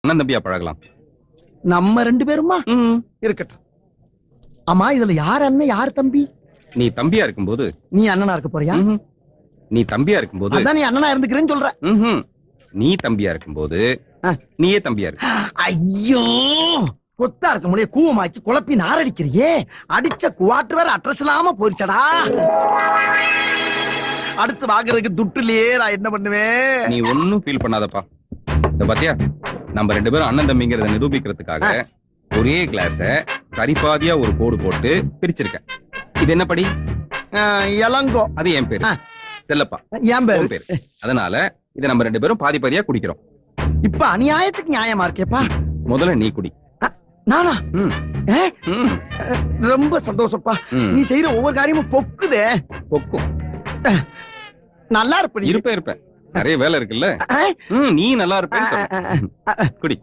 அண்ணன் தம்பியா பழகலாம். நம்ம 2 பேருமா? இருக்கட்டும். ஆமா, இதுல யார் அண்ணன் யார் தம்பி? நீ தம்பியா இருக்கும்போது நீ அண்ணனா இருக்க போறியா? நீ தம்பியா இருக்கும்போது அதான் நீ அண்ணனா இருந்துக்கிறேன்னு சொல்ற. நீ தம்பியா இருக்கும்போது நீயே தம்பியா இருக்கு. ஐயோ, கொத்தா இருக்க முடிய கூவமாக்கி குழப்பி நாரடிக்கிறியே. அடிச்ச குவாட்டர் வேற அட்ரஸ் இல்லாம போயிடுச்சடா. அடுத்து வாங்குறதுக்கு துட்டுலயே நான் என்ன பண்ணுவேன்? நீ ஒன்னும் ஃபீல் பண்ணாதப்பா. இந்த பாத்தியா, நம்ம 2 பேரும் அண்ணன் தம்பிங்கிறத நிரூபிக்கிறதுக்காக ஒரே கிளாஸ சரிபாதியா ஒரு கோடு போட்டு பிரிச்சிருக்கேன். இது என்ன படி? இளங்கோ. அது என் பேரு. செல்லப்பா என் பேரு. அதனால இதை நம்ம 2 பேரும் பாதி பாதியா குடிக்கிறோம். இப்ப அநியாயத்துக்கு நியாயமா இருக்கேப்பா. முதல்ல நீ குடி. நானா? ரொம்ப சந்தோஷப்பா. நீ செய்யற ஒவ்வொரு காரியமும் பொக்குதே. பொக்கும். நல்லா இருப்ப. இருப்ப நிறைய வேலை இருக்குல்ல. நீ நல்லா இருப்ப. குடி.